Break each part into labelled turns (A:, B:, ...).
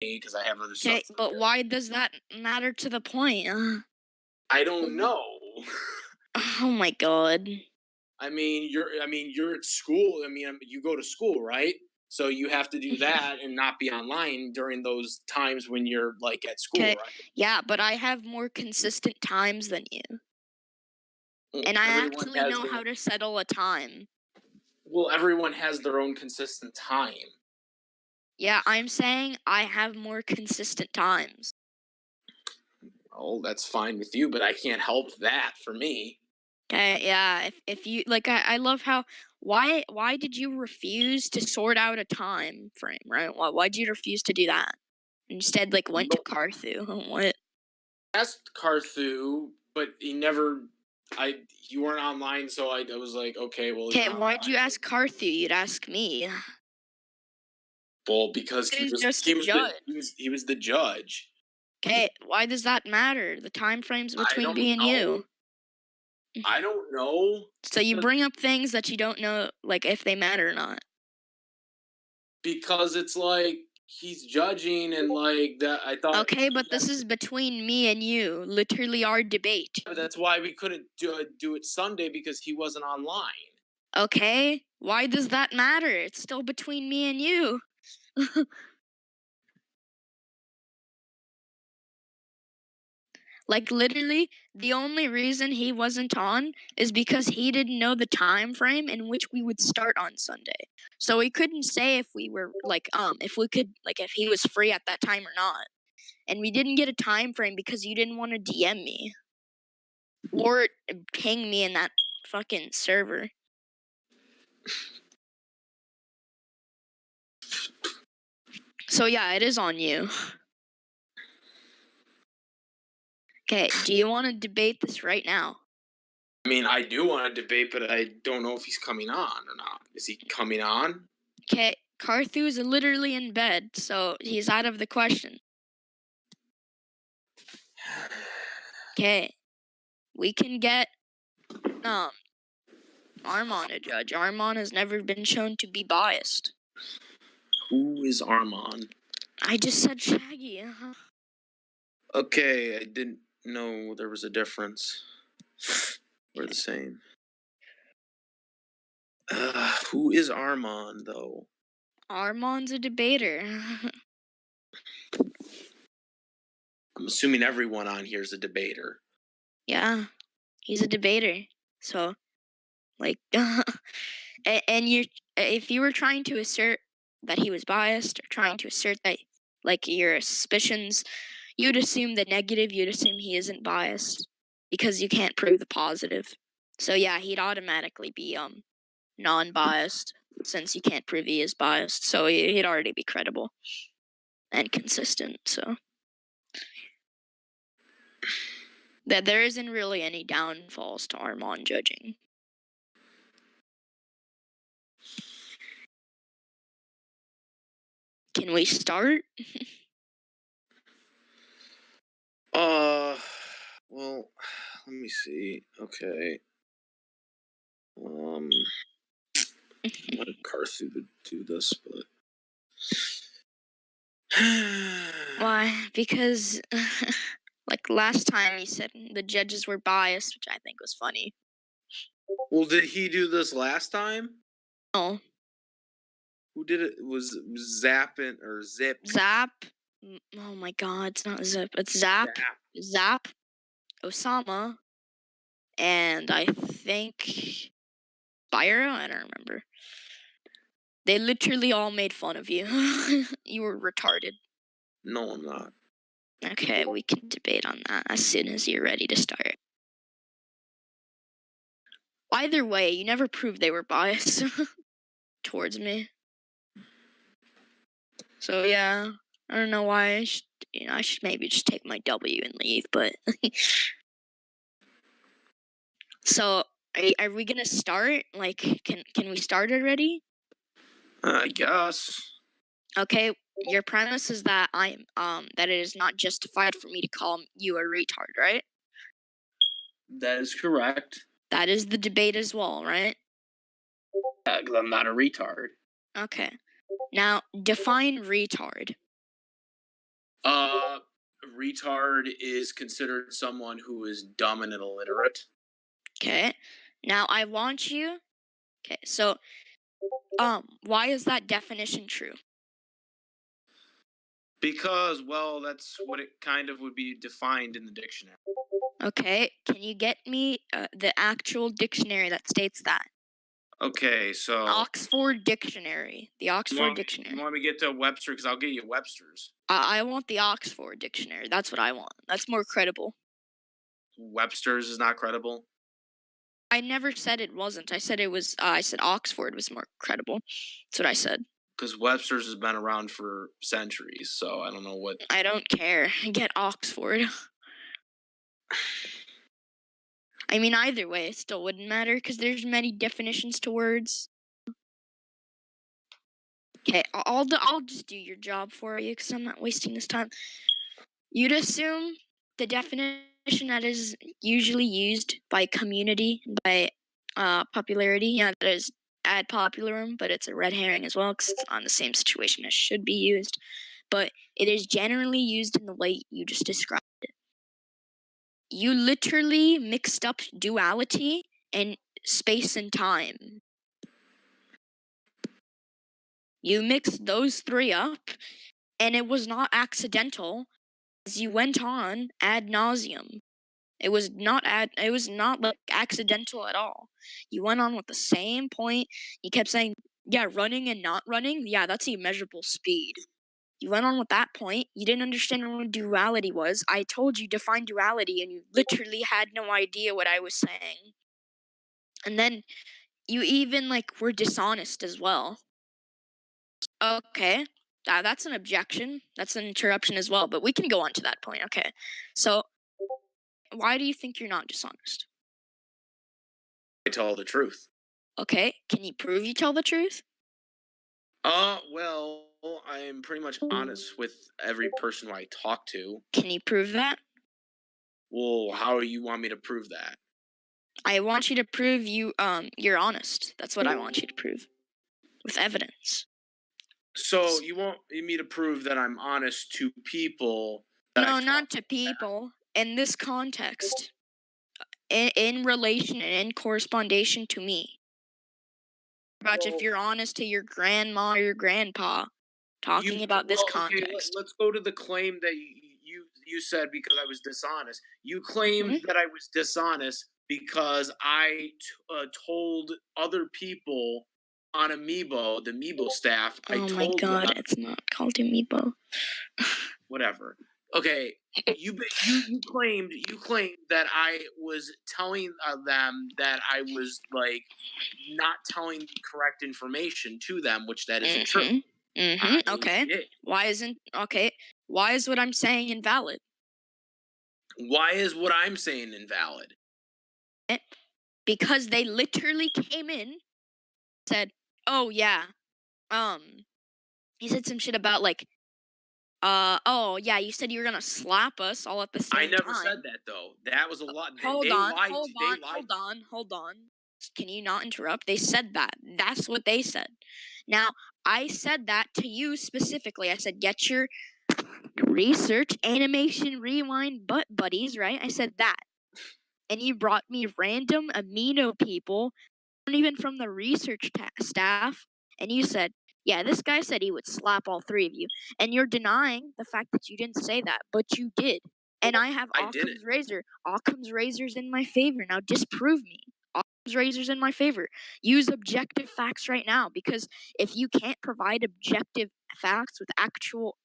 A: because I have other
B: Okay,
A: stuff to
B: but
A: do.
B: why does that matter to the point?
A: I don't know.
B: Oh my god.
A: I mean, you're at school. You go to school, right? So you have to do that and not be online during those times when you're like at school,
B: Okay,
A: right?
B: yeah, but I have more consistent times than you. And I
A: Everyone
B: actually
A: has
B: know how to settle a time.
A: everyone has their own consistent time.
B: Yeah, I'm saying I have more consistent times.
A: Oh, that's fine with you, but I can't help that for me.
B: Okay, yeah, if you like I love how why did you refuse to sort out a time frame, right? Why'd you refuse to do that? Instead, like went to
A: No,
B: Carthu. What?
A: asked Carthu, but he never. You weren't online, so I was like, okay, well, he's
B: Okay,
A: not
B: why'd
A: online.
B: you ask Carthu? You'd ask me.
A: Well, because
B: Who's just a judge?
A: he was the judge.
B: Okay, why does that matter? The time frames
A: I
B: between
A: don't
B: me and
A: know.
B: you.
A: I don't know.
B: So you bring up things that you don't know, like if they matter or not.
A: Because it's like he's judging and like that. I thought
B: Okay, but this is between me and you, literally our debate.
A: that's why we couldn't do it Sunday because he wasn't online.
B: Okay, why does that matter? It's still between me and you. Like literally, the only reason he wasn't on is because he didn't know the time frame in which we would start on Sunday. So he couldn't say if we were like if we could like if he was free at that time or not. And we didn't get a time frame because you didn't want to DM me or ping me in that fucking server. So yeah, it is on you. Okay, do you want to debate this right now?
A: I mean, I do want to debate, but I don't know if he's coming on or not. Is he coming on?
B: Okay, Carthu's literally in bed, so he's out of the question. Okay, we can get Armon a judge. Armon has never been shown to be biased.
A: Who is Armon?
B: I just said Shaggy.
A: Okay, I didn't know there was a difference. We're the same. Who is Armon, though?
B: Armon's a debater.
A: I'm assuming everyone on here is a debater.
B: Yeah, he's a debater. So, like, and you, if you were trying to assert that he was biased or trying to assert that, like, your suspicions, you'd assume the negative. You'd assume he isn't biased because you can't prove the positive. So yeah, he'd automatically be non-biased since you can't prove he is biased. So he'd already be credible and consistent. So that there isn't really any downfalls to Armon judging. Can we start?
A: Well, let me see. Okay. I wanted Carthu to do this, but
B: Why? Because like last time you said the judges were biased, which I think was funny.
A: Well, did he do this last time?
B: Oh,
A: Who did it? Was Zappin or Zip?
B: Zap. Oh my God, it's not Zip. It's Zap. Zap. Osama. And I think Byra. I don't remember. They literally all made fun of you. You were retarded.
A: No, I'm not.
B: Okay, we can debate on that as soon as you're ready to start. Either way, you never proved they were biased towards me. So yeah, I don't know why I should maybe just take my W and leave, but so are we gonna start? Like, can we start already?
A: I guess.
B: Okay, your premise is that that it is not justified for me to call you a retard, right?
A: That is correct.
B: That is the debate as well, right?
A: Yeah, because I'm not a retard.
B: Okay. Now define retard.
A: retard is considered someone who is dumb and illiterate.
B: Okay. Now I want you. Okay. So, why is that definition true?
A: Because, well, that's what it kind of would be defined in the dictionary.
B: Okay. Can you get me the actual dictionary that states that?
A: Okay, so
B: Oxford Dictionary. The Oxford Dictionary.
A: You want me to get to Webster? Because I'll get you Webster's.
B: I want the Oxford Dictionary. That's what I want. That's more credible.
A: Webster's is not credible.
B: I never said it wasn't. I said it was. I said Oxford was more credible. That's what I said.
A: Because Webster's has been around for centuries, so I don't know what.
B: I don't care. Get Oxford. I mean, either way, it still wouldn't matter because there's many definitions to words. Okay, I'll just do your job for you because I'm not wasting this time. You'd assume the definition that is usually used by community, by popularity, that is ad popularum, but it's a red herring as well because it's on the same situation as should be used. But it is generally used in the way you just described it. You literally mixed up duality and space and time. You mixed those three up, and it was not accidental, as you went on ad nauseum. It was not like accidental at all. You went on with the same point. You kept saying, yeah, running and not running, yeah, that's a measurable speed. You went on with that point. You didn't understand what duality was. I told you define duality, and you literally had no idea what I was saying. And then you even were dishonest as well. Okay, that's an objection. That's an interruption as well. But we can go on to that point. Okay, so why do you think you're not dishonest?
A: I tell the truth.
B: Okay, can you prove you tell the truth?
A: Well, I'm pretty much honest with every person who I talk to.
B: Can you prove that?
A: Well, how do you want me to prove that?
B: I want you to prove you're honest. That's what I want you to prove. With evidence.
A: So you want me to prove that I'm honest to people?
B: No, not to people. In this context. In relation and in correspondation to me. About if you're honest to your grandma or your grandpa. Talking about this context.
A: Let's go to the claim that you said because I was dishonest. You claimed that I was dishonest because I told other people on Amiibo, the Amiibo staff.
B: Oh my god, it's not called Amiibo.
A: Whatever. Okay, you claimed that I was telling them that I was not telling the correct information to them, which that isn't true.
B: Okay. Why is what I'm saying invalid?
A: Why is what I'm saying invalid?
B: Because they literally came in, said, "Oh yeah, he said some shit about oh yeah, you said you were gonna slap us all at the same time."
A: I never said that though. That was a lot.
B: Hold on. Can you not interrupt? They said that. That's what they said. Now, I said that to you specifically. I said, get your research, animation, rewind, butt buddies, right? I said that. And you brought me random amino people, not even from the research staff, and you said, yeah, this guy said he would slap all three of you. And you're denying the fact that you didn't say that, but you did. And I have Occam's razor. Occam's razor's in my favor. Now disprove me. Occam's razor's in my favor. Use objective facts right now, because if you can't provide objective facts with actual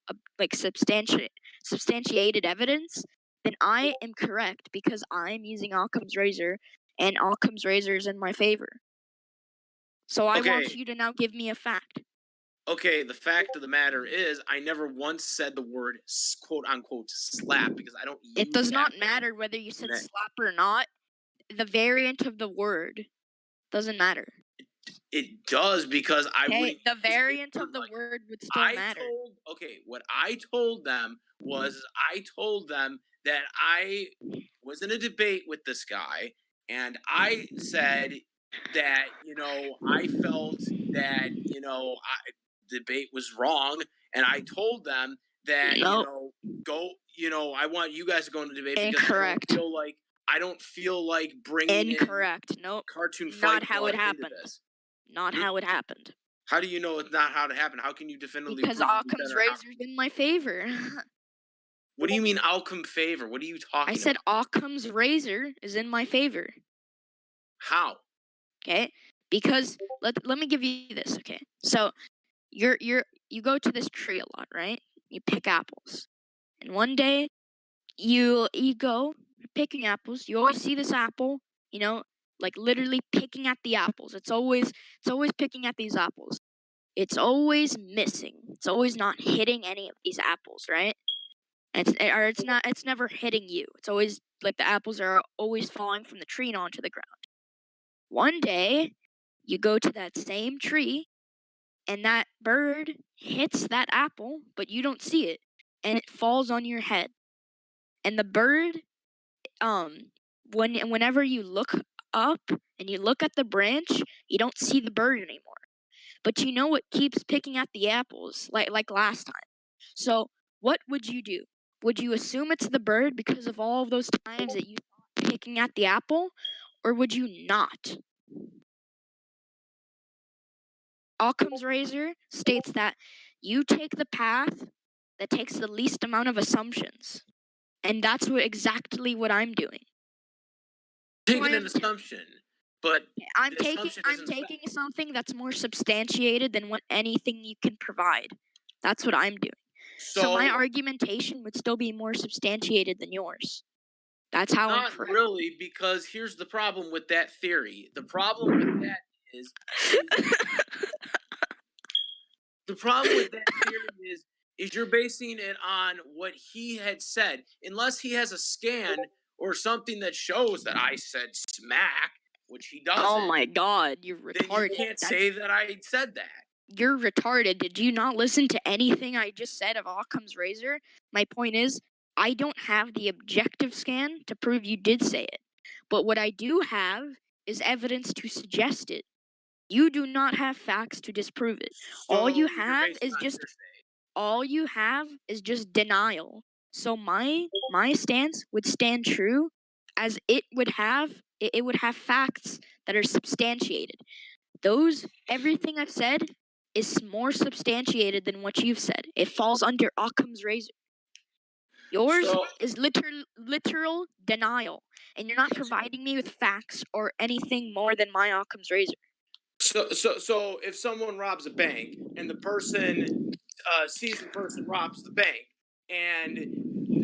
B: substantiated evidence, then I am correct because I'm using Occam's razor, and Occam's razor is in my favor. So I want you to now give me a fact.
A: Okay, the fact of the matter is, I never once said the word "quote unquote" slap because I don't.
B: It does not matter whether you said slap or not. The variant of the word doesn't matter.
A: It does because I wouldn't.
B: The variant of the word would still matter.
A: What I told them was, I told them that I was in a debate with this guy, and I said that I felt that debate was wrong, and I told them that go I want you guys to go into debate because
B: Incorrect.
A: I don't feel like bringing
B: Incorrect. Nope.
A: in cartoon
B: Not
A: fight
B: how
A: blood
B: it
A: into
B: happened.
A: this.
B: Not how it happened.
A: How do you know it's not how it happened? How can you definitively
B: Because
A: prove it
B: Occam's
A: or not?
B: razor's in my favor.
A: What do you mean outcome favor? What are you talking
B: I said
A: about?
B: Occam's razor is in my favor.
A: How?
B: Okay? Because let me give you this, okay? So you go to this tree a lot, right? You pick apples. And one day you go, you're picking apples, you always see this apple, like literally picking at the apples. It's always picking at these apples. It's always missing. It's always not hitting any of these apples, right? It's never hitting you. It's always like the apples are always falling from the tree and onto the ground. One day, you go to that same tree, and that bird hits that apple, but you don't see it, and it falls on your head. And the bird, whenever you look up and you look at the branch, you don't see the bird anymore. But you know what keeps picking at the apples, like last time. So what would you do? Would you assume it's the bird because of all of those times that you saw it picking at the apple, or would you not? Occam's razor states that you take the path that takes the least amount of assumptions, and that's exactly what I'm doing.
A: Taking an assumption, but
B: I'm taking something that's more substantiated than what anything you can provide. That's what I'm doing. So my argumentation would still be more substantiated than yours. That's how I'm correct.
A: Not really, because here's the problem with that theory. The problem with that is the problem with that theory is you're basing it on what he had said, unless he has a scan or something that shows that I said smack, which he doesn't.
B: Oh my God, you're retarded.
A: Then you can't say that I said that.
B: You're retarded. Did you not listen to anything I just said of Occam's razor? My point is, I don't have the objective scan to prove you did say it. But what I do have is evidence to suggest it. You do not have facts to disprove it.
A: So
B: all you
A: you're
B: have
A: basing
B: is
A: on
B: just
A: hearsay.
B: all you have is just denial. So my stance would stand true as it would have facts that are substantiated. Everything I've said is more substantiated than what you've said. It falls under Occam's razor. Yours is literal denial, and you're not providing me with facts or anything more than my Occam's razor.
A: So if someone robs a bank and the person sees the person robs the bank and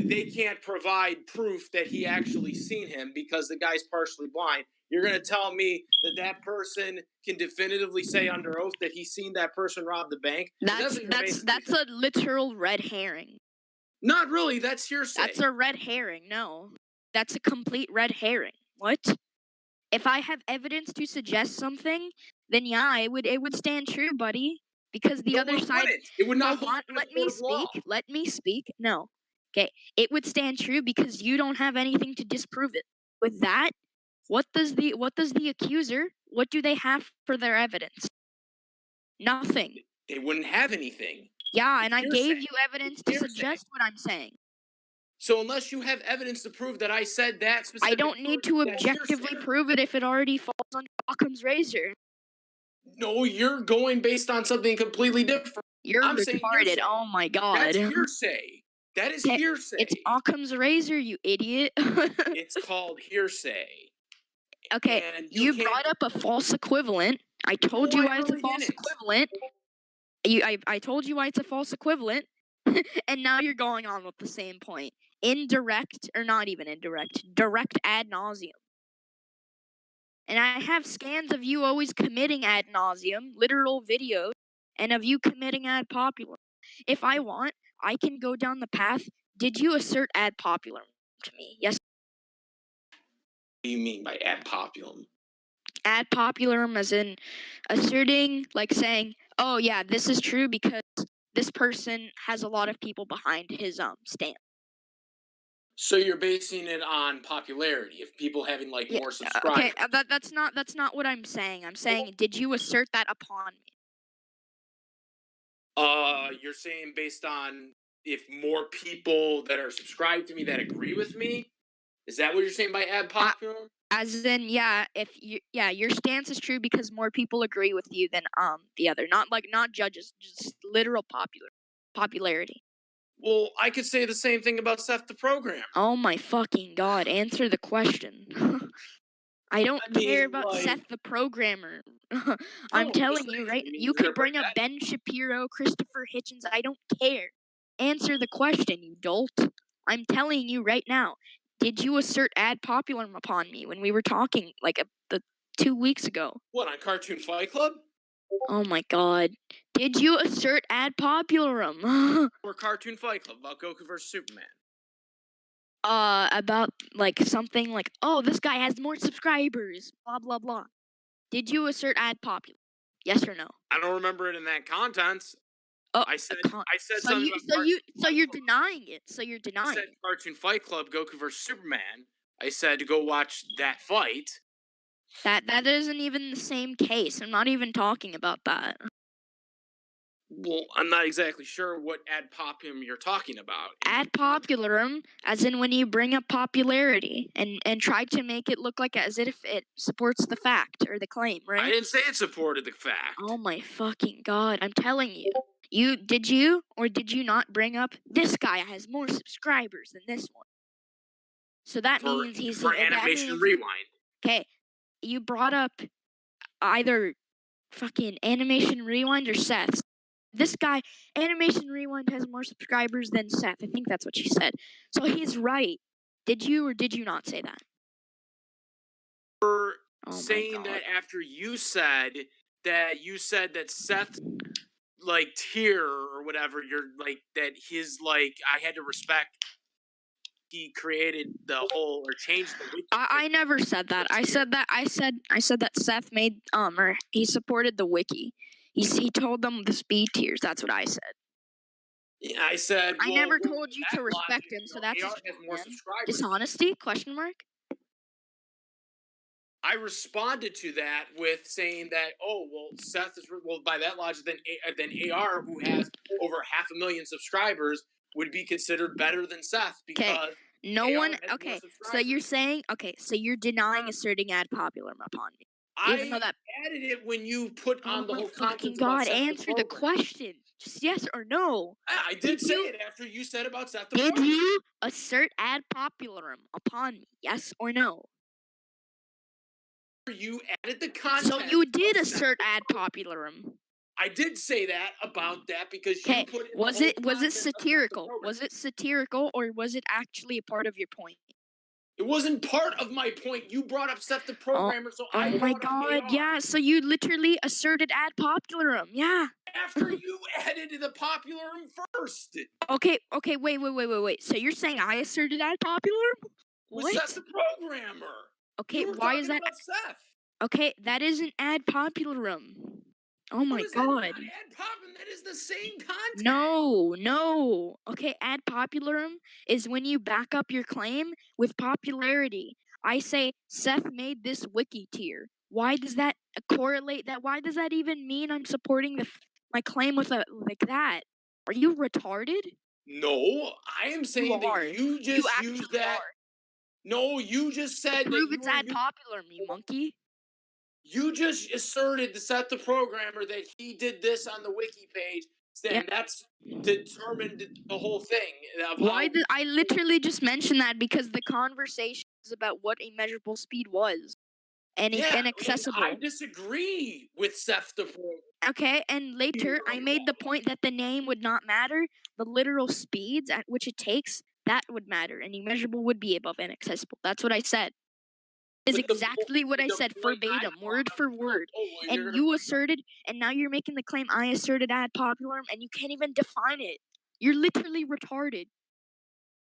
A: they can't provide proof that he actually seen him because the guy's partially blind, you're going to tell me that person can definitively say under oath that he's seen that person rob the bank?
B: That's a literal red herring.
A: Not really. That's hearsay.
B: That's a red herring. No, that's a complete red herring. What? If I have evidence to suggest something, then yeah, it would stand true, buddy. Because the other side,
A: it would not.
B: Hold on, let me speak. Let me speak. No, okay, it would stand true because you don't have anything to disprove it. With that, what does the accuser? What do they have for their evidence? Nothing.
A: They wouldn't have anything.
B: Yeah, and I gave you evidence to suggest what I'm saying.
A: So unless you have evidence to prove that I said that specific,
B: I don't need to objectively prove it if it already falls under Occam's razor.
A: No, you're going based on something completely different.
B: You're retarded. Oh my God.
A: That's hearsay. That is hearsay.
B: It's Occam's razor, you idiot.
A: It's called hearsay.
B: Okay, you brought up a false equivalent. I told you why it's a false equivalent. I told you why it's a false equivalent, and now you're going on with the same point. Indirect, or not even indirect, direct ad nauseum. And I have scans of you always committing ad nauseum, literal videos, and of you committing ad populum. If I want, I can go down the path. Did you assert ad populum to me? Yes.
A: What do you mean by ad populum?
B: Ad populum as in asserting, like saying, oh yeah, this is true because this person has a lot of people behind his stand.
A: So you're basing it on popularity of people having more subscribers.
B: Okay, that's not what I'm saying. I'm saying, did you assert that upon me?
A: You're saying based on if more people that are subscribed to me that agree with me. Is that what you're saying by ad popular?
B: As in, yeah, your stance is true because more people agree with you than the other. Not judges, just literal popularity.
A: Well, I could say the same thing about Seth the Programmer.
B: Oh my fucking god! Answer the question. I don't care about Seth the Programmer. I'm telling you, right? You could bring up Ben Shapiro, Christopher Hitchens. I don't care. Answer the question, you dolt. I'm telling you right now. Did you assert ad populum upon me when we were talking like 2 weeks ago?
A: What, on Cartoon Fight Club?
B: Oh my god. Did you assert ad populum?
A: Or Cartoon Fight Club about Goku vs. Superman?
B: About like something like, oh, this guy has more subscribers, blah blah blah. Did you assert ad populum? Yes or no?
A: I don't remember it in that context.
B: Oh,
A: I said
B: so
A: something
B: you're denying it. So you're denying
A: I said
B: it.
A: Cartoon Fight Club, Goku vs. Superman. I said to go watch that fight.
B: That isn't even the same case. I'm not even talking about that.
A: Well, I'm not exactly sure what ad populum you're talking about.
B: Ad popularum, as in when you bring up popularity and try to make it look like as if it supports the fact or the claim, right?
A: I didn't say it supported the fact.
B: Oh my fucking god! I'm telling you. Did you or did you not bring up this guy has more subscribers than this one? So that means he's
A: for Animation Rewind.
B: Okay, you brought up either fucking Animation Rewind or Seth. This guy, Animation Rewind, has more subscribers than Seth. I think that's what she said. So he's right. Did you or did you not say that?
A: Saying that after you said that Seth's like tier or whatever, you're like that his like I had to respect he created the whole or changed the wiki.
B: I never said that. I said that Seth made or he supported the wiki. He told them the speed tiers. That's what I said.
A: Yeah, I said.
B: I never told you to respect him, so that's
A: has more subscribers.
B: Dishonesty? Question mark.
A: I responded to that with saying that, oh well, Seth is by that logic, then AR, who has over 500,000 subscribers, would be considered better than Seth because
B: no AR one. Okay, so you're saying so you're denying asserting ad populum upon me.
A: Even though that added it when you put on the whole
B: fucking god, answer the question. Just yes or no.
A: I did say it after you said about Seth.
B: Did you assert ad populum upon me? Yes or no?
A: You added the content.
B: So you did assert ad populum.
A: I did say that about that because you put in
B: was it satirical? Was it satirical or was it actually a part of your point?
A: It wasn't part of my point. You brought up Seth the Programmer, so I brought up AR.
B: Yeah, so you literally asserted ad populum. Yeah.
A: After you added the populum first.
B: Okay, wait. So you're saying I asserted ad populum?
A: What? Seth the Programmer.
B: Okay, why is that?
A: Seth.
B: Okay, that isn't ad populum. Oh my god.
A: Ad populum, that is the same content.
B: No. Okay, ad populum is when you back up your claim with popularity. I say Seth made this wiki tier. Why does that correlate? Why does that even mean I'm supporting my claim with like that? Are you retarded?
A: No, I am saying that you just used that. No, you just said
B: prove it's ad populum, you monkey.
A: You just asserted to Seth the Programmer that he did this on the wiki page, and that's determined the whole thing.
B: Why did I literally just mention that because the conversation is about what immeasurable speed was and inaccessible.
A: I disagree with Seth the Programmer.
B: Okay, and later I made the point that the name would not matter. The literal speeds at which it takes, that would matter, and immeasurable would be above inaccessible. That's what I said. Is exactly what I said verbatim, word for word. And you asserted, and now you're making the claim I asserted ad populum, and you can't even define it. You're literally retarded.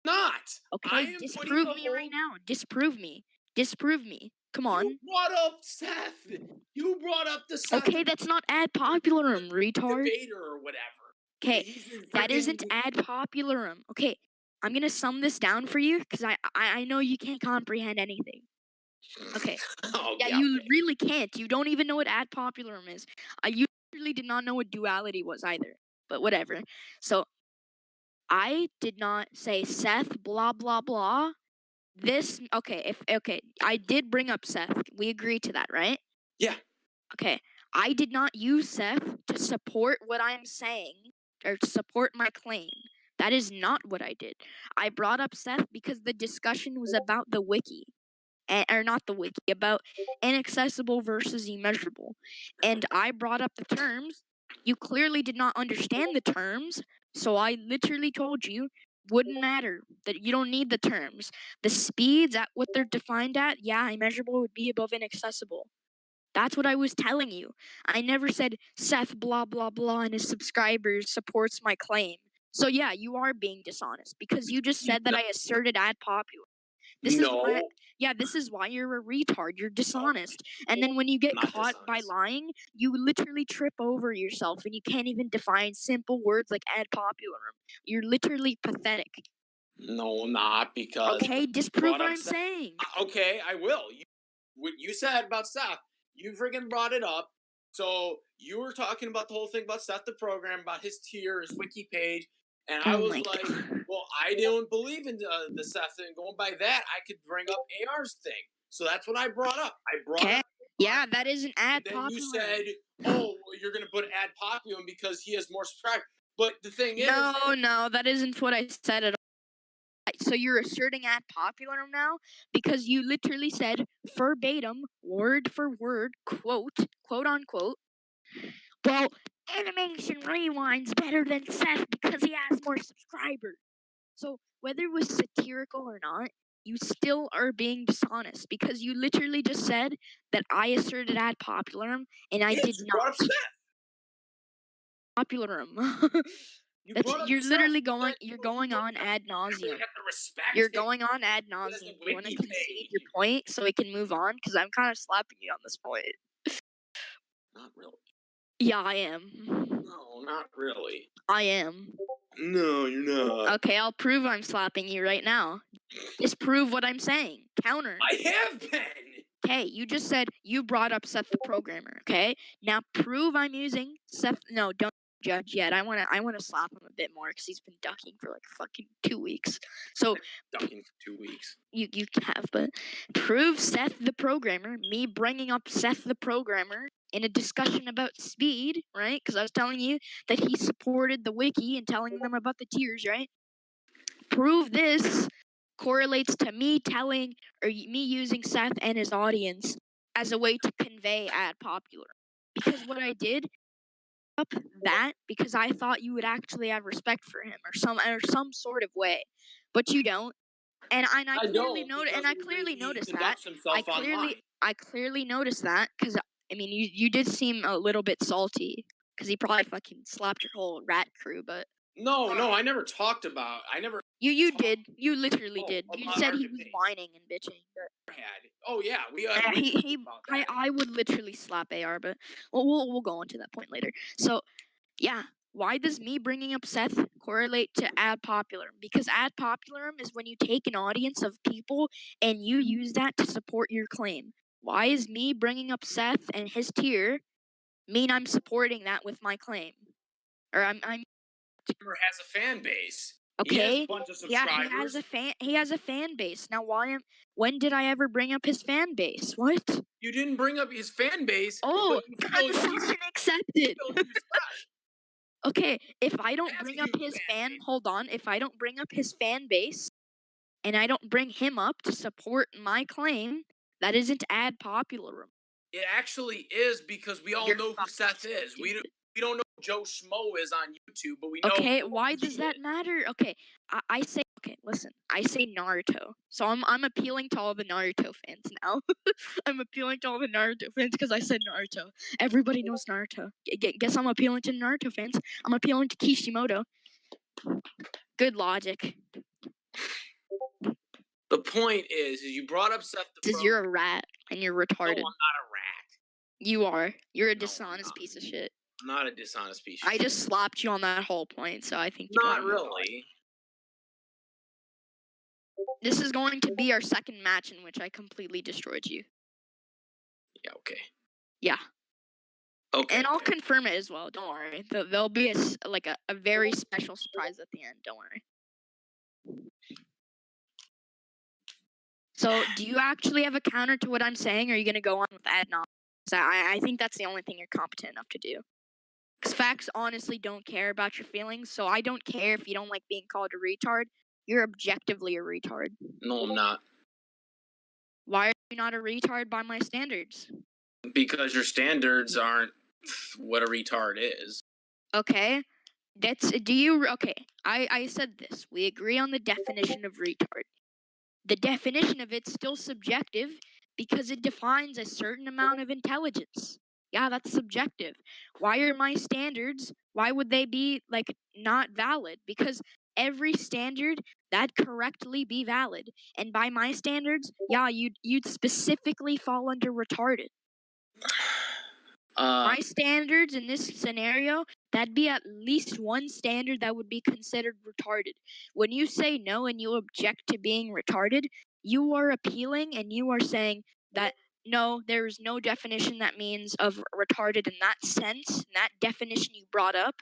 A: Not.
B: Okay, disprove me right now. Disprove me. Come on.
A: You brought up Seth. You brought up the Seth.
B: Okay, that's not ad populum, retard.
A: Debater or whatever.
B: Okay, that isn't ad populum. Okay, I'm gonna sum this down for you because I know you can't comprehend anything. Okay. You really can't. You don't even know what ad populum is. You really did not know what duality was either. But whatever. So I did not say Seth, blah, blah, blah. I did bring up Seth. We agree to that, right?
A: Yeah.
B: Okay. I did not use Seth to support what I'm saying or to support my claim. That is not what I did. I brought up Seth because the discussion was about the wiki. Or not the wiki, about inaccessible versus immeasurable. And I brought up the terms. You clearly did not understand the terms, so I literally told you wouldn't matter, that you don't need the terms. The speeds at what they're defined at, yeah, immeasurable would be above inaccessible. That's what I was telling you. I never said Seth blah blah blah and his subscribers supports my claim. So yeah, you are being dishonest because you just said that I asserted ad popular. This is why you're a retard. You're dishonest. And then when you get caught by lying, you literally trip over yourself and you can't even define simple words like ad popularum. You're literally pathetic.
A: No, I'm not, because
B: okay, disprove what I'm saying.
A: Okay, I will. What you said about Seth, you freaking brought it up. So you were talking about the whole thing about Seth the program, about his tier, his wiki page, and I was like, well, I don't believe in the Seth, and going by that, I could bring up AR's thing. So that's what I brought up. I brought up.
B: Yeah, that is an ad
A: then
B: popular.
A: You said, oh, well, you're going to put ad popular because he has more subscribers. But the thing is...
B: No, that isn't what I said at all. So you're asserting ad popularum now because you literally said verbatim, word for word, quote unquote, well, Animation Rewind's better than Seth because he has more subscribers. So whether it was satirical or not, you still are being dishonest because you literally just said that I asserted ad popularum and I did not. Popularum. You're literally going on ad nauseum. You're going on ad nauseum. You want to concede your point so we can move on? Because I'm kind of slapping you on this point.
A: Not really.
B: Yeah, I am.
A: No, not really.
B: I am.
A: No, you're not.
B: Okay, I'll prove I'm slapping you right now. Disprove what I'm saying. Counter.
A: I have been.
B: Okay, you just said you brought up Seth the programmer. Okay, now prove I'm using Seth. No, don't judge yet. I wanna slap him a bit more because he's been ducking for like fucking 2 weeks. So
A: ducking for 2 weeks.
B: You have, but prove Seth the programmer. Me bringing up Seth the programmer in a discussion about speed, right? Because I was telling you that he supported the wiki and telling them about the tiers, right? Prove this correlates to me telling or me using Seth and his audience as a way to convey ad popular. Because what I did up that because I thought you would actually have respect for him or some sort of way, but you don't. And I clearly noticed. And I clearly noticed that. I clearly noticed that because I mean you did seem a little bit salty because he probably fucking slapped your whole rat crew, but.
A: No, I never talked about. I never.
B: You did. You literally did. You said he was whining and bitching. But
A: oh yeah,
B: I would literally slap AR, but we'll go on to that point later. So yeah, why does me bringing up Seth correlate to ad popularum? Because ad popularum is when you take an audience of people and you use that to support your claim. Why is me bringing up Seth and his tier mean I'm supporting that with my claim? Or I'm
A: has a fan base.
B: Okay.
A: He has a bunch of subscribers.
B: Yeah, he has a fan base. Now when did I ever bring up his fan base? What?
A: You didn't bring up his fan base.
B: Oh, concession accepted. Okay, if I don't bring up his if I don't bring up his fan base and I don't bring him up to support my claim, that isn't ad popularum.
A: It actually is because we all know who Seth is. We don't know who Joe Schmo is on YouTube, but we know.
B: Okay, why does that matter? Okay, I say listen. I say Naruto, so I'm appealing to all the Naruto fans now. I'm appealing to all the Naruto fans because I said Naruto. Everybody knows Naruto. Guess I'm appealing to Naruto fans. I'm appealing to Kishimoto. Good logic.
A: The point is you brought up Seth.
B: Because you're a rat and you're retarded.
A: No, I'm not a rat.
B: You are. You're a dishonest piece of shit.
A: I'm not a dishonest piece of
B: shit. I just slapped you on that whole point, so I think you
A: not really.
B: This is going to be our second match in which I completely destroyed you.
A: Yeah, okay.
B: Yeah.
A: Okay.
B: And I'll confirm it as well. Don't worry. There'll be a very special surprise at the end. Don't worry. So, do you actually have a counter to what I'm saying, or are you going to go on with ad nom? So I think that's the only thing you're competent enough to do. Because facts honestly don't care about your feelings, so I don't care if you don't like being called a retard. You're objectively a retard.
A: No, I'm not.
B: Why are you not a retard by my standards?
A: Because your standards aren't what a retard is.
B: Okay. I said this. We agree on the definition of retard. The definition of it's still subjective because it defines a certain amount of intelligence. Yeah, that's subjective. Why are my standards, why would they be not valid? Because every standard that correctly be valid. And by my standards, yeah, you'd specifically fall under retarded. My standards in this scenario, that'd be at least one standard that would be considered retarded. When you say no and you object to being retarded, you are appealing and you are saying that no, there is no definition that means of retarded in that sense, in that definition you brought up,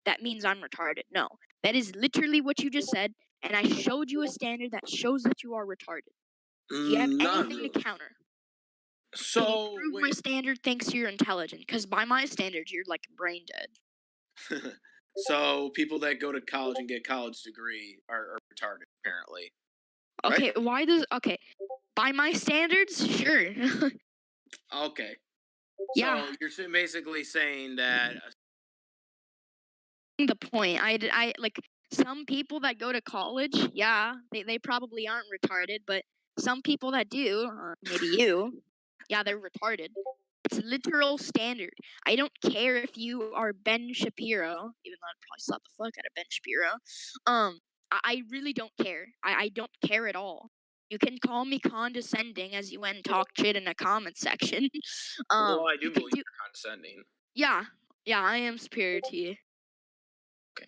B: that means I'm retarded. No, that is literally what you just said, and I showed you a standard that shows that you are retarded. Do you have anything to counter?
A: So,
B: can you prove my standard thinks you're intelligent? Because by my standards, you're brain dead.
A: So people that go to college and get a college degree are retarded, apparently.
B: Okay, right? By my standards, sure.
A: Okay.
B: Yeah.
A: So you're basically saying that.
B: The point. I some people that go to college, yeah, they probably aren't retarded, but some people that do, maybe you, yeah, they're retarded. It's a literal standard. I don't care if you are Ben Shapiro, even though I'd probably slap the fuck out of Ben Shapiro. I really don't care. I don't care at all. You can call me condescending as you went and talk shit in the comment section.
A: Well, I do believe you're condescending.
B: Yeah, I am superior to you.
A: Okay.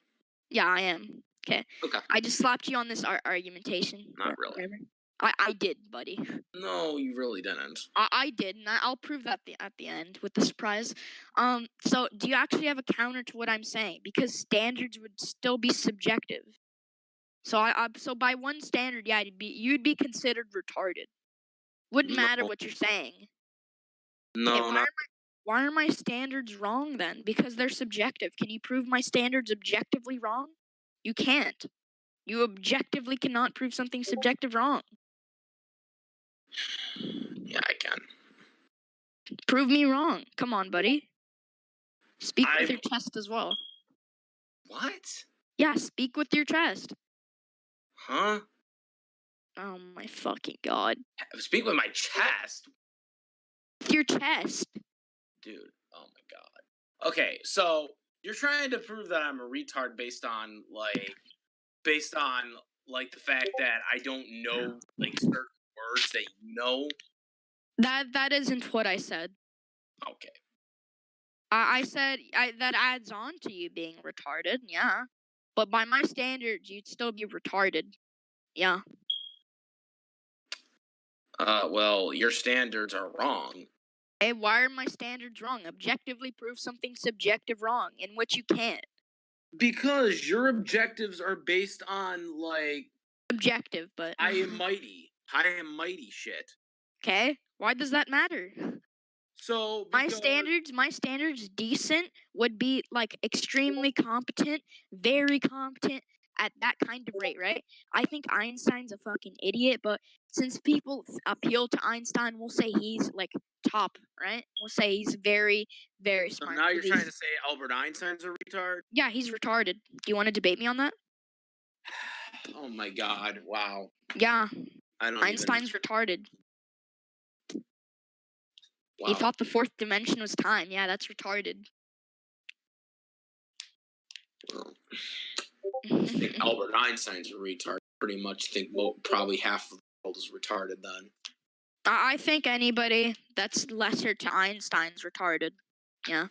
B: Yeah, I am. Okay. I just slapped you on this argumentation.
A: Not really.
B: Whatever. I did, buddy.
A: No, you really didn't.
B: I did, and I'll prove that at the end with the surprise. So do you actually have a counter to what I'm saying? Because standards would still be subjective. So so by one standard, yeah, you'd be considered retarded. Wouldn't matter what you're saying.
A: No,
B: okay, why are my standards wrong then? Because they're subjective. Can you prove my standards objectively wrong? You can't. You objectively cannot prove something subjective wrong.
A: Yeah, I can.
B: Prove me wrong. Come on, buddy. Speak with your chest as well.
A: What?
B: Yeah, speak with your chest.
A: Huh?
B: Oh my fucking god.
A: Speak with my chest?
B: With your chest.
A: Dude, oh my god. Okay, so you're trying to prove that I'm a retard based on the fact that I don't know certain words that you know.
B: That isn't what I said.
A: Okay.
B: I said that adds on to you being retarded, yeah. But by my standards, you'd still be retarded. Yeah.
A: Well, your standards are wrong.
B: Hey, why are my standards wrong? Objectively prove something subjective wrong, in which you can't.
A: Because your objectives are based on
B: objective, but
A: I am mighty shit.
B: Okay, why does that matter?
A: So
B: my standards decent would be extremely competent, very competent at that kind of rate, right? I think Einstein's a fucking idiot, but since people appeal to Einstein, we'll say he's top, right? We'll say he's very, very smart.
A: So now you're trying to say Albert Einstein's a retard?
B: Yeah, he's retarded. Do you want to debate me on that?
A: Oh my god, wow.
B: Yeah. Einstein's retarded. Wow. He thought the fourth dimension was time. Yeah, that's retarded.
A: Well, I think Albert Einstein's a retard. Pretty much think probably half of the world is retarded then.
B: I think anybody that's lesser to Einstein's retarded. Yeah.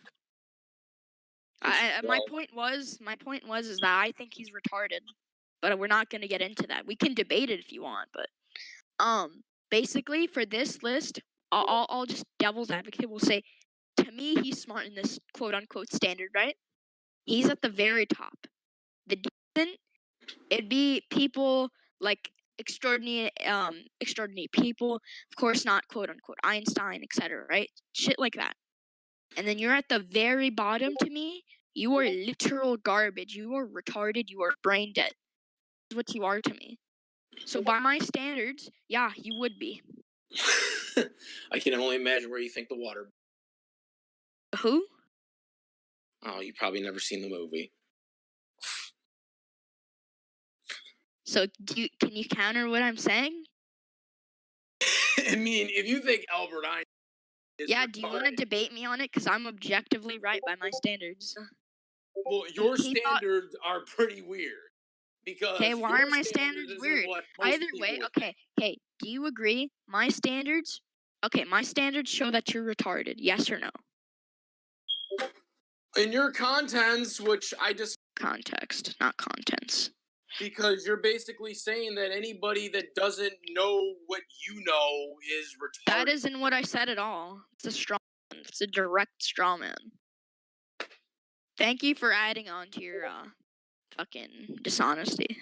B: My point was is that I think he's retarded, but we're not gonna get into that. We can debate it if you want, but basically for this list, I'll just devil's advocate. We'll say to me, he's smart in this quote-unquote standard, right? He's at the very top. The decent, it'd be people like extraordinary people, of course not quote-unquote Einstein, etc., right? Shit like that. And then you're at the very bottom to me. You are literal garbage. You are retarded. You are brain dead. That's what you are to me. So by my standards, yeah, you would be.
A: I can only imagine where you think the water.
B: Who?
A: Oh, you probably never seen the movie.
B: So can you counter what I'm saying?
A: I mean, if you think Albert Einstein is
B: yeah, do you want to debate me on it? Because I'm objectively right by my standards.
A: Well, your standards are pretty weird. Because
B: okay, why are my standards weird? Either way, okay, do you agree? My standards show that you're retarded. Yes or no?
A: In your contents, which I just
B: context, not contents.
A: Because you're basically saying that anybody that doesn't know what you know is retarded.
B: That isn't what I said at all. It's a straw man. It's a direct straw man. Thank you for adding on to your fucking dishonesty.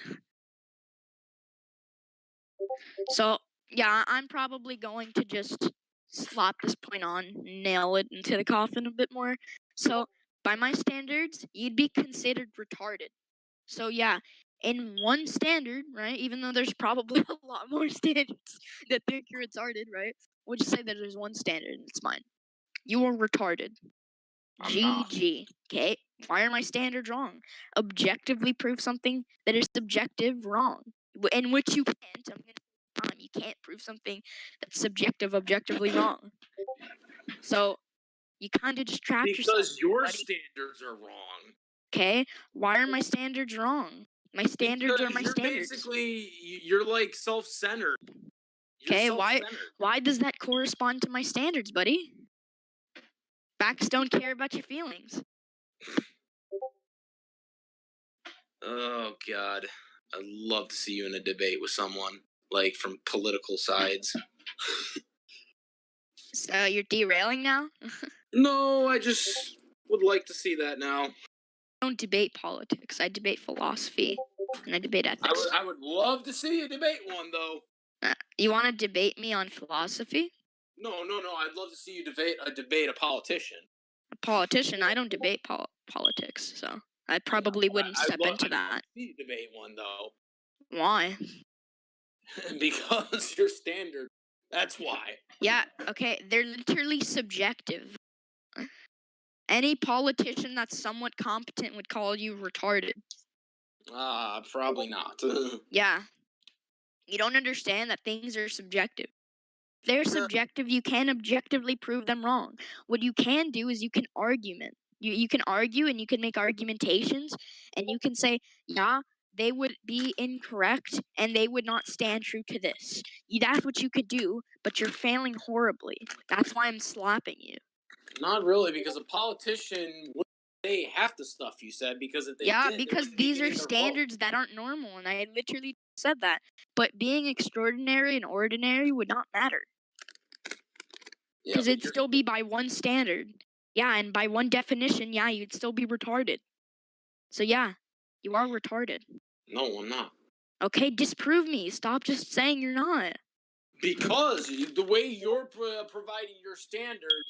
B: So, yeah, I'm probably going to just slap this point on, nail it into the coffin a bit more. So, by my standards, you'd be considered retarded. So, yeah, in one standard, right, even though there's probably a lot more standards that think you're retarded, right, we'll just say that there's one standard, and it's mine. You are retarded. GG. Okay? Why are my standards wrong? Objectively prove something that is subjective wrong. In which you can't. I'm gonna say you can't prove something that's subjective objectively wrong. So you kind of just trap yourself.
A: Because your standards are wrong.
B: Okay? Why are my standards wrong? My standards are my standards.
A: Basically, you're like self-centered.
B: Okay, why does that correspond to my standards, buddy? Facts don't care about your feelings.
A: Oh, God. I'd love to see you in a debate with someone, like, from political sides.
B: So you're derailing now?
A: No, I just would like to see that now.
B: I don't debate politics. I debate philosophy, and I debate ethics.
A: I would love to see you debate one, though.
B: You want to debate me on philosophy?
A: No. I'd love to see you debate a politician.
B: A politician? I don't debate politics, so I probably wouldn't step into that.
A: I'd see you debate one, though.
B: Why?
A: Because your standard. That's why.
B: Yeah, okay, they're literally subjective. Any politician that's somewhat competent would call you retarded.
A: Probably not.
B: Yeah. You don't understand that things are subjective. If they're subjective, you can objectively prove them wrong. What you can do is you can argument. You can argue and you can make argumentations and you can say, yeah, they would be incorrect and they would not stand true to this. That's what you could do, but you're failing horribly. That's why I'm slapping you.
A: Not really, because a politician wouldn't say half the stuff you said, because if they did,
B: because these are standards that aren't normal, and I literally said that. But being extraordinary and ordinary would not matter. Because it'd still be by one standard. Yeah, and by one definition, yeah, you'd still be retarded. So yeah, you are retarded.
A: No, I'm not.
B: Okay, disprove me. Stop just saying you're not.
A: Because the way you're providing your standard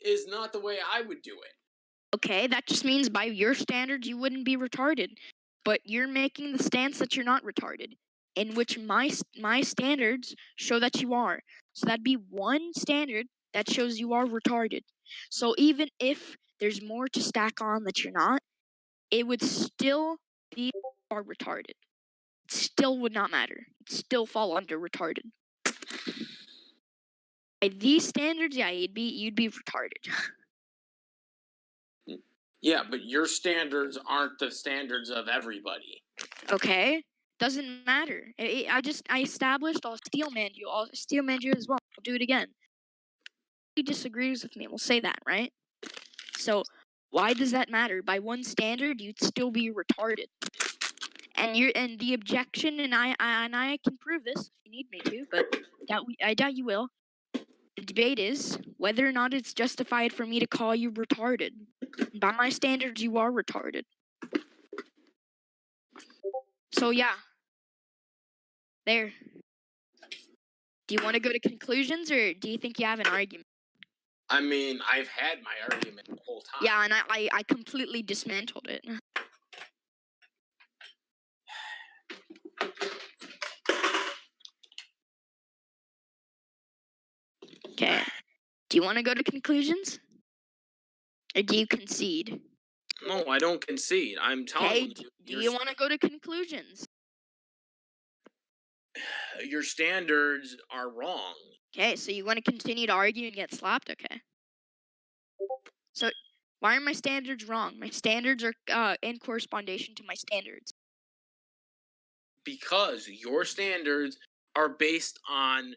A: is not the way I would do it.
B: Okay, that just means by your standards you wouldn't be retarded. But you're making the stance that you're not retarded, in which my standards show that you are. So that'd be one standard that shows you are retarded. So even if there's more to stack on that you're not, it would still be you are retarded. It still would not matter. It'd still fall under retarded. By these standards, yeah, you'd be retarded.
A: Yeah, but your standards aren't the standards of everybody.
B: Okay, doesn't matter. I established. I'll steel man you. I'll steel man you as well. I'll do it again. He disagrees with me. We'll say that, right? So why does that matter? By one standard, you'd still be retarded. And the objection, and I can prove this if you need me to, but I doubt you will. The debate is whether or not it's justified for me to call you retarded. By my standards, you are retarded. So yeah. There. Do you want to go to conclusions, or do you think you have an argument?
A: I mean, I've had my argument the whole time.
B: Yeah, and I completely dismantled it. Okay. Do you want to go to conclusions? Or do you concede?
A: No, I don't concede. I'm telling you.
B: Do you want to go to conclusions?
A: Your standards are wrong.
B: Okay, so you want to continue to argue and get slapped? Okay. So, why are my standards wrong? My standards are in correspondence to my standards.
A: Because your standards are based on,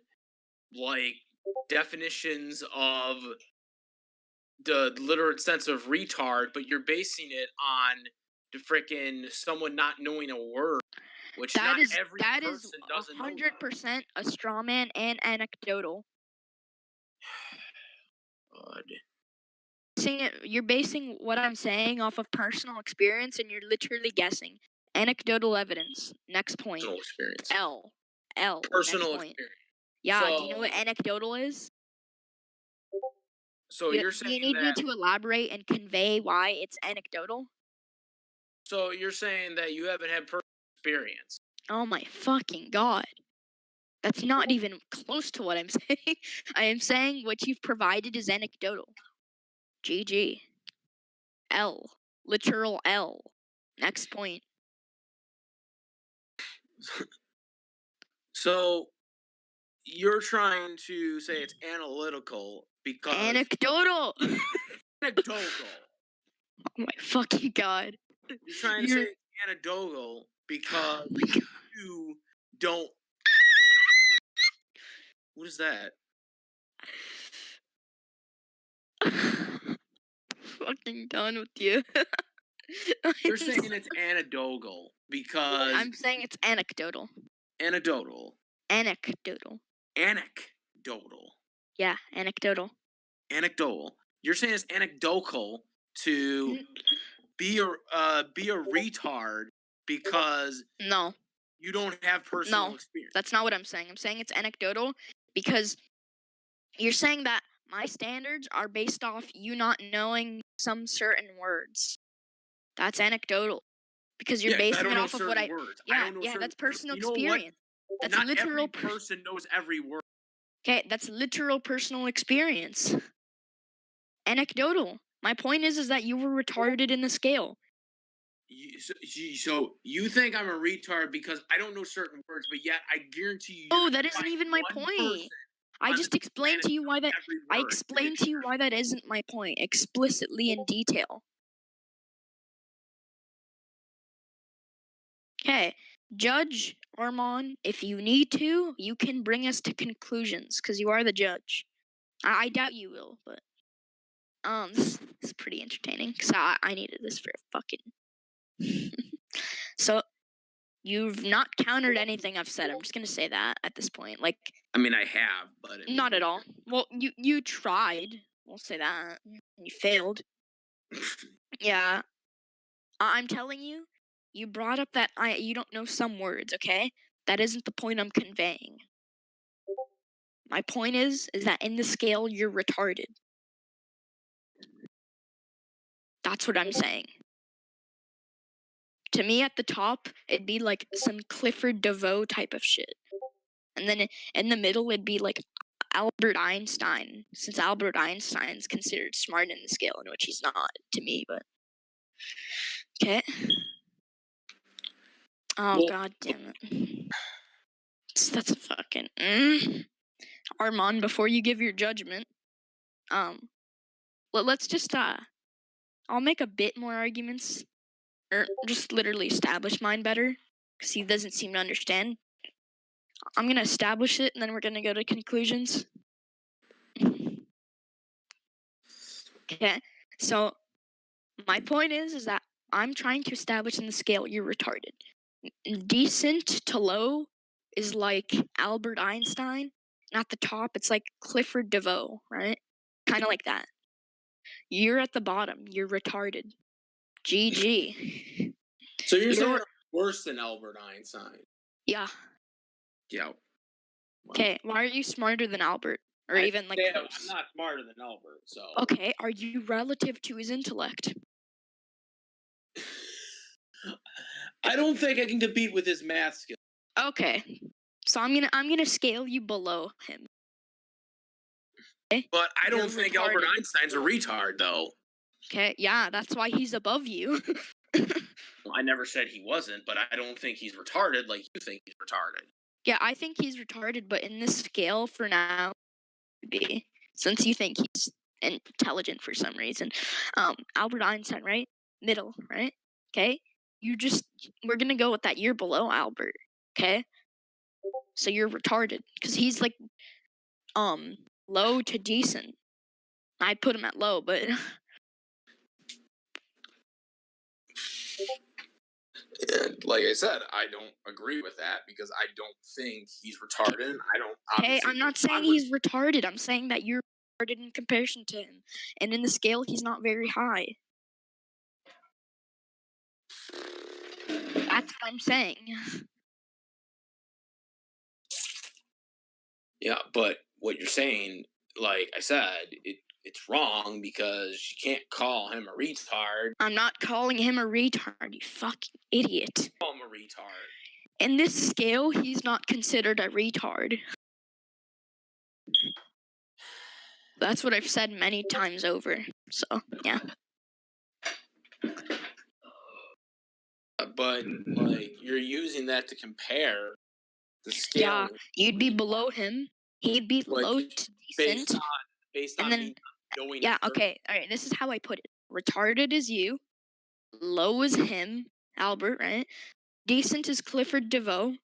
A: like, definitions of the literal sense of retard, but you're basing it on the frickin' someone not knowing a word, which
B: that
A: not
B: is,
A: every
B: that
A: person
B: is
A: doesn't know.
B: 100% a straw man and anecdotal.
A: God.
B: You're basing what I'm saying off of personal experience, and you're literally guessing. Anecdotal evidence. Next point.
A: Personal experience.
B: L.
A: Personal
B: Next point.
A: experience.
B: Yeah,
A: So,
B: do you know what anecdotal is?
A: So you're saying
B: you need
A: that,
B: me to elaborate and convey why it's anecdotal?
A: So you're saying that you haven't had personal experience.
B: Oh my fucking god. That's not even close to what I'm saying. I am saying what you've provided is anecdotal. GG. L. Literal L. Next point.
A: So you're trying to say it's analytical because
B: Anecdotal.
A: Anecdotal.
B: Oh my fucking god.
A: You're trying to say it's anecdotal because you don't. What is that?
B: Fucking done with you.
A: You're saying it's anecdotal because
B: I'm saying it's anecdotal.
A: Anecdotal.
B: Anecdotal.
A: Anecdotal.
B: Yeah, anecdotal.
A: Anecdotal. You're saying it's anecdotal to be a retard because
B: no,
A: you don't have personal experience.
B: That's not what I'm saying. I'm saying it's anecdotal because you're saying that my standards are based off you not knowing some certain words. That's anecdotal because you're basing it off of what
A: words.
B: Yeah, that's personal experience. That's
A: not
B: literal.
A: Every person knows every word.
B: Okay, that's literal personal experience. Anecdotal. My point is that you were retarded in the scale.
A: So you think I'm a retard because I don't know certain words, but yet I guarantee you.
B: Oh, that isn't even my point. I just explained to you why that. I explained to you why that isn't my point explicitly in detail. Okay, Judge Armand, if you need to, you can bring us to conclusions because you are the judge. I doubt you will, but this is pretty entertaining because I needed this for fucking. So you've not countered anything I've said. I'm just gonna say that at this point. Like,
A: I mean, I have, but
B: not at all. Well, you tried. We'll say that you failed. Yeah, I'm telling you. You brought up that you don't know some words. Okay, that isn't the point I'm conveying. My point is that in the scale you're retarded. That's what I'm saying. To me, at the top, it'd be like some Clifford DeVoe type of shit. And then in the middle, it'd be like Albert Einstein, since Albert Einstein's considered smart in the scale, in which he's not to me, but... Okay. Oh, well, god damn it. That's a fucking... Armand, before you give your judgment, let's just, I'll make a bit more arguments, or just literally establish mine better, because he doesn't seem to understand. I'm going to establish it, and then we're going to go to conclusions. Okay, so my point is that I'm trying to establish in the scale you're retarded. Decent to low is like Albert Einstein, at the top, it's like Clifford DeVoe, right? Kind of like that. You're at the bottom. You're retarded. GG.
A: So you're saying I'm worse than Albert Einstein?
B: Yeah.
A: Yeah. Well,
B: Okay, why are you smarter than Albert? Or even like
A: I'm
B: close?
A: not smarter than Albert, so.
B: Okay, are you relative to his intellect?
A: I don't think I can compete with his math skill.
B: Okay. So I'm gonna scale you below him. Okay?
A: But I
B: You're
A: don't think
B: retarded.
A: Albert Einstein's a retard, though.
B: Okay, yeah, that's why he's above you.
A: I never said he wasn't, but I don't think he's retarded like you think he's retarded.
B: Yeah, I think he's retarded, but in this scale for now, be since you think he's intelligent for some reason. Albert Einstein, right? Middle, right? Okay. We're gonna go with that. You're below Albert, okay? So you're retarded because he's like, low to decent. I put him at low, but
A: And like I said, I don't agree with that because I don't think he's retarded. I don't.
B: hey, I'm not saying he's retarded. I'm saying that you're retarded in comparison to him, and in the scale, he's not very high. That's what I'm saying.
A: Yeah, but what you're saying, like I said, it's wrong because you can't call him a retard.
B: I'm not calling him a retard, you fucking idiot.
A: Call him a retard.
B: In this scale, he's not considered a retard. That's what I've said many times over. So, yeah.
A: But like you're using that to compare the scale.
B: Yeah, you'd be below him. He'd be low to decent.
A: Based on
B: and then,
A: me knowing.
B: Yeah, okay. All right, this is how I put it. Retarded is you. Low is him, Albert, right? Decent is Clifford DeVoe.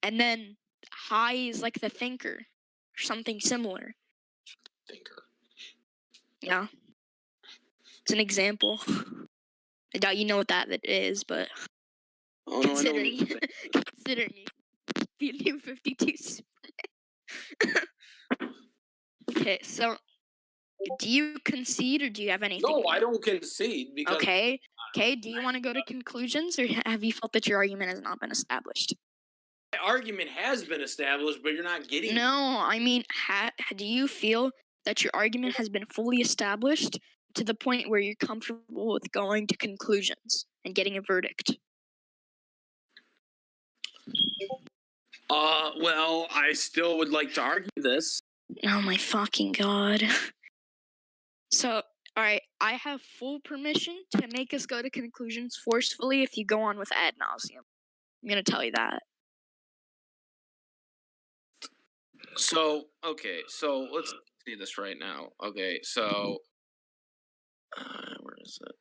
B: And then high is like the thinker. Or something similar.
A: Thinker.
B: Yeah. It's an example. I doubt you know what that is, but considering the new 52 Superman. Okay, so do you concede or do you have anything?
A: No, I don't concede because.
B: Okay. Do you want to go to conclusions, or have you felt that your argument has not been established?
A: My argument has been established, but you're not getting.
B: No, I mean, do you feel that your argument has been fully established to the point where you're comfortable with going to conclusions and getting a verdict?
A: Well, I still would like to argue this.
B: Oh my fucking god. So, alright, I have full permission to make us go to conclusions forcefully if you go on with ad nauseum. I'm gonna tell you that.
A: So, okay, so let's see this right now. Okay, so where is it?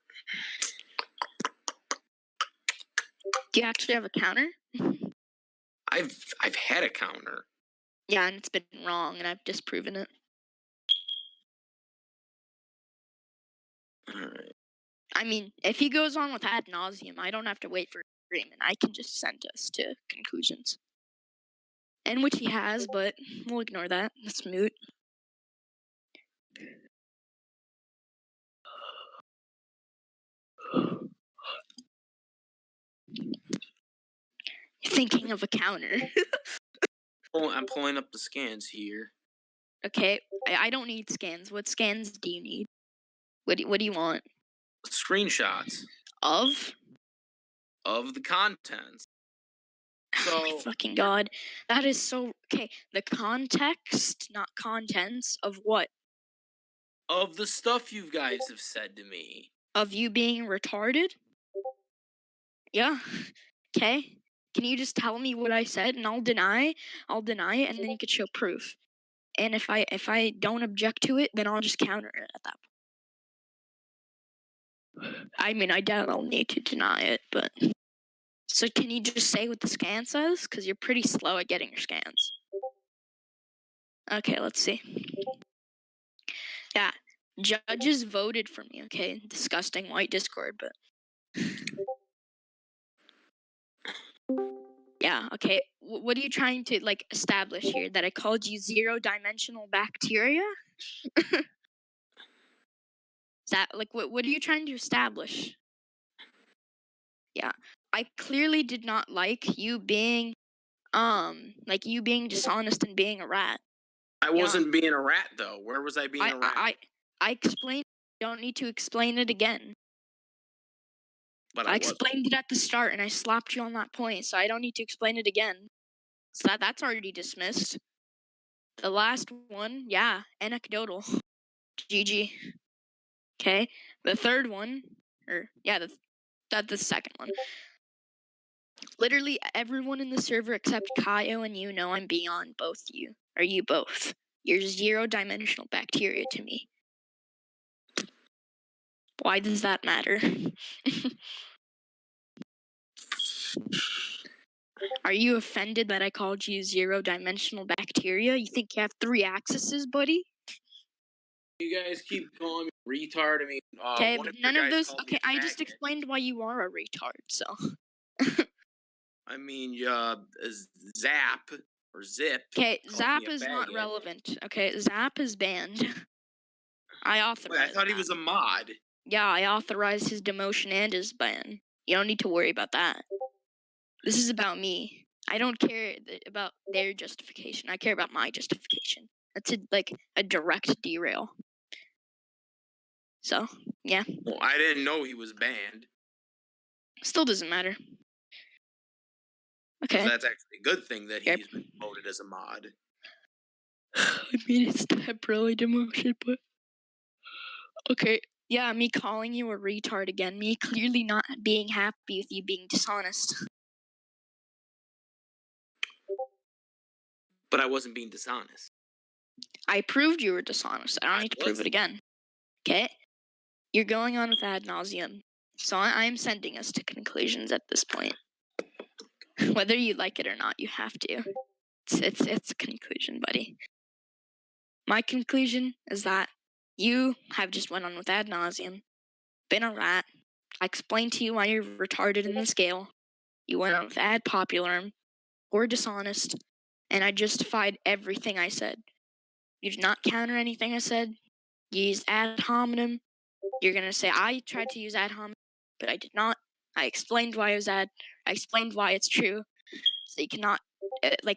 B: Do you actually have a counter?
A: I've had a counter.
B: Yeah, and it's been wrong, and I've disproven it.
A: Alright.
B: I mean, if he goes on with ad nauseum, I don't have to wait for agreement. I can just send us to conclusions. And which he has, but we'll ignore that. That's moot. Thinking of a counter.
A: I'm pulling up the scans here.
B: Okay, I don't need scans. What scans do you need? What do you want?
A: Screenshots
B: Of
A: the contents.
B: So, oh my fucking god. That is so... Okay, the context, not contents, of what?
A: Of the stuff you guys have said to me.
B: Of you being retarded? Yeah. Okay. Can you just tell me what I said and I'll deny it, and then you could show proof. And if I don't object to it, then I'll just counter it at that point. I mean, I doubt I'll need to deny it, but... So can you just say what the scan says? Because you're pretty slow at getting your scans. Okay, let's see. Yeah, judges voted for me, okay? Disgusting white Discord, but... Yeah, okay. What are you trying to like establish here? That I called you zero-dimensional bacteria? Is that like what are you trying to establish? Yeah. I clearly did not like you being dishonest and being a rat.
A: I wasn't being a rat though. Where was I being a rat?
B: I explained. Don't need to explain it again.
A: But
B: I
A: I wasn't.
B: explained it at the start, and I slapped you on that point, so I don't need to explain it again. So that's already dismissed. The last one, yeah, anecdotal. GG. Okay. The third one, the second one. Literally everyone in the server except Kaio and you know I'm beyond both you. Or you both. You're zero-dimensional bacteria to me. Why does that matter? Are you offended that I called you zero-dimensional bacteria? You think you have 3 axes, buddy?
A: You guys keep calling me retard. I mean,
B: Okay,
A: one of
B: none
A: your
B: of
A: guys
B: those.
A: called
B: Okay,
A: me a
B: I just
A: faggot.
B: explained why you are a retard. So.
A: I mean, Zap or Zip.
B: Okay,
A: called
B: Zap
A: me a
B: is not
A: faggot.
B: relevant. Okay, Zap is banned. I
A: Wait,
B: authorized.
A: I thought he
B: that.
A: was a mod.
B: Yeah, I authorized his demotion and his ban. You don't need to worry about that. This is about me. I don't care about their justification. I care about my justification. That's a direct derail. So, yeah.
A: Well, I didn't know he was banned.
B: Still doesn't matter. Okay.
A: So that's actually a good thing that he's been voted as a mod.
B: I mean, it's temporarily demotion, but okay. Yeah, me calling you a retard again. Me clearly not being happy with you being dishonest.
A: But I wasn't being dishonest.
B: I proved you were dishonest. I don't need to prove it again. Okay? You're going on with ad nauseum. So I'm sending us to conclusions at this point. Whether you like it or not, you have to. It's a conclusion, buddy. My conclusion is that you have just went on with ad nauseum, been a rat. I explained to you why you're retarded in the scale. You went on with ad popularum, or dishonest, and I justified everything I said. You did not counter anything I said. You used ad hominem. You're gonna say I tried to use ad hominem, but I did not. I explained why it was ad. I explained why it's true. So you cannot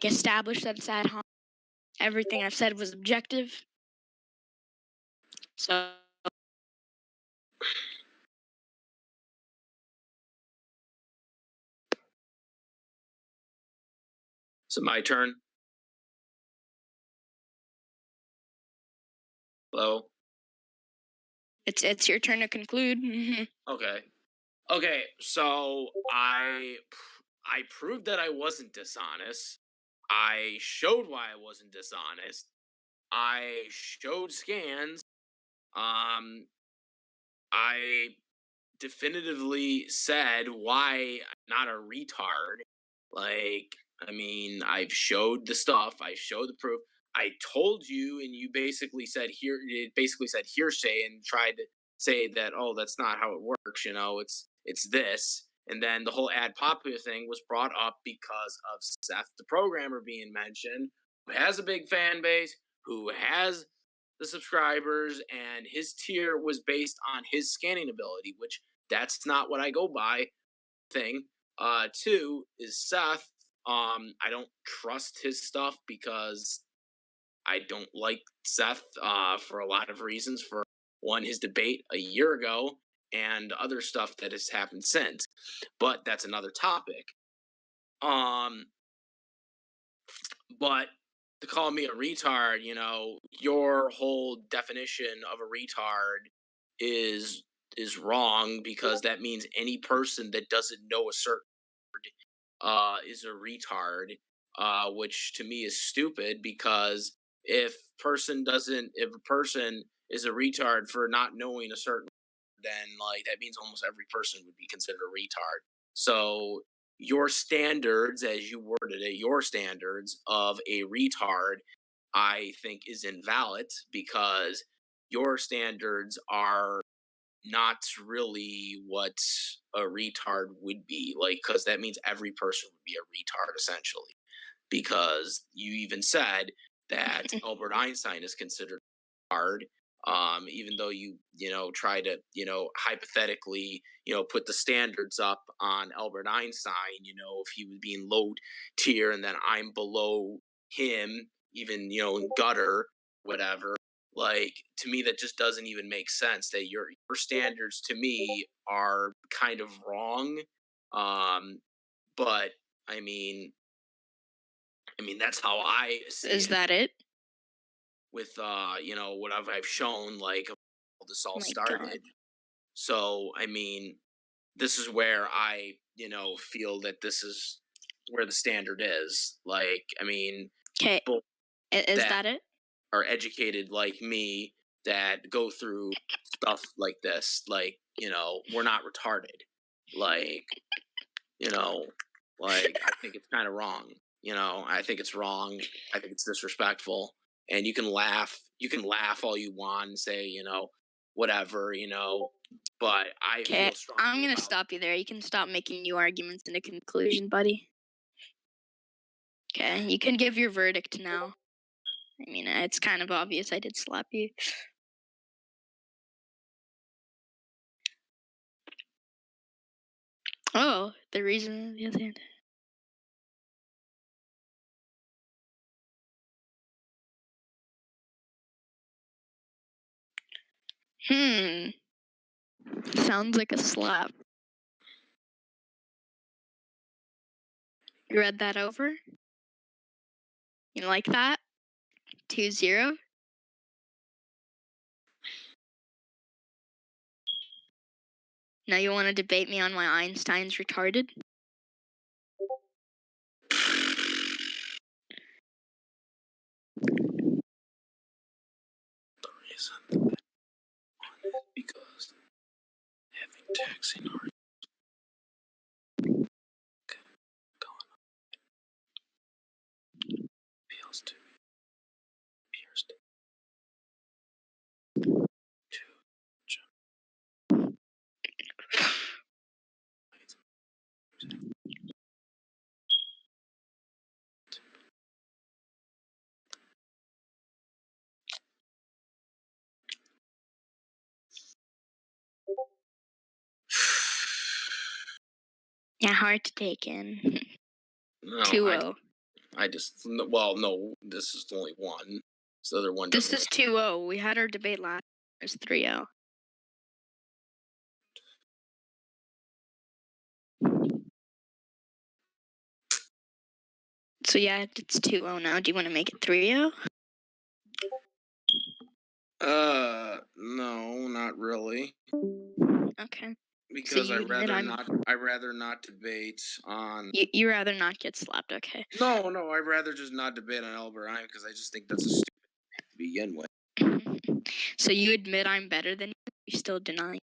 B: establish that it's ad hominem. Everything I've said was objective. So
A: my turn. Hello.
B: it's your turn to conclude.
A: Okay. So I proved that I wasn't dishonest. I showed why I wasn't dishonest. I showed scans. I definitively said why I'm not a retard. Like, I mean, I've showed the stuff. I showed the proof. I told you, and you basically said here. It basically said hearsay and tried to say that, oh, that's not how it works. You know, it's this. And then the whole ad popular thing was brought up because of Seth, the programmer, being mentioned, who has a big fan base, who has the subscribers, and his tier was based on his scanning ability, which that's not what I go by. Thing. Two is Seth. I don't trust his stuff because I don't like Seth for a lot of reasons. For one, his debate a year ago, and other stuff that has happened since. But that's another topic. But to call me a retard, you know, your whole definition of a retard is wrong, because that means any person that doesn't know a certain word is a retard, which to me is stupid, because if a person is a retard for not knowing a certain word, then like that means almost every person would be considered a retard. So your standards, as you worded it, your standards of a retard, I think is invalid, because your standards are not really what a retard would be. Like, because that means every person would be a retard essentially. Because you even said that Albert Einstein is considered hard, even though you try to hypothetically put the standards up on Albert Einstein, if he was being low tier and then I'm below him, even in gutter, whatever. Like, to me, that just doesn't even make sense. That your standards to me are kind of wrong. But I mean, that's how I see
B: Is
A: it.
B: that it?
A: With what I've shown, like, how this all
B: My
A: started.
B: God.
A: So I mean, this is where I feel that this is where the standard is. Like, I mean,
B: Okay.
A: people
B: Is
A: that
B: that it?
A: are educated like me that go through stuff like this, like, we're not retarded. Like, like, I think it's kind of wrong. I think it's wrong. I think it's disrespectful. And you can laugh all you want and say, whatever, but I
B: Okay,
A: feel strongly
B: I'm gonna
A: about
B: stop you there. You can stop making new arguments in a conclusion, buddy. Okay, you can give your verdict now. I mean, it's kind of obvious I did slap you. Oh, the reason the other hand. Sounds like a slap. You read that over? You like that? 2-0? Now you want to debate me on why Einstein's retarded?
A: the reason. Because having taxing arguments going on appeals to me. Appears to
B: Yeah, hard to take in.
A: no,
B: 2-0.
A: no, this is only one. So the other one
B: This
A: doesn't.
B: is 2-0. We had our debate last. It's 3-0. So yeah, it's 2-0 now. Do you want to make it 3-0?
A: No, not really.
B: Okay.
A: Because
B: you admit
A: I'd rather not debate on.
B: You rather not get slapped, okay?
A: No, I'd rather just not debate on Albert Einstein because I just think that's a stupid thing to begin with.
B: So you admit I'm better than you? You still deny?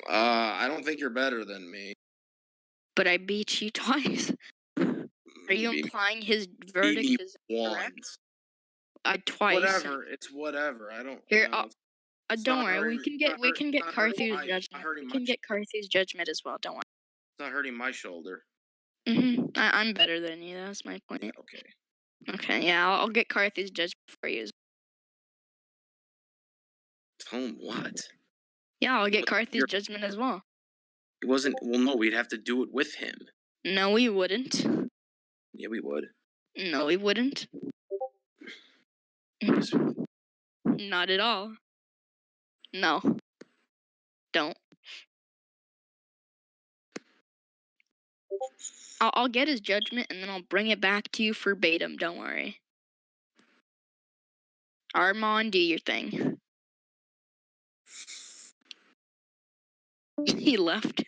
A: I don't think you're better than me.
B: But I beat you twice. Are you implying his verdict is correct? Twice.
A: Whatever. It's whatever. I don't.
B: Here,
A: know,
B: don't worry. We can get Carthew's judgment. We can get Carthew's judgment as well. Don't worry.
A: It's not hurting my shoulder.
B: I'm better than you. That's my point.
A: Yeah, okay.
B: Okay. Yeah, I'll get Carthew's judgment for you.
A: Tell him what?
B: Yeah, I'll get Carthew's judgment as well.
A: It wasn't. Well, no, we'd have to do it with him.
B: No, we wouldn't.
A: Yeah, we would.
B: No, we wouldn't. Not at all. No. Don't. I'll get his judgment and then I'll bring it back to you verbatim. Don't worry. Armand, do your thing. He left.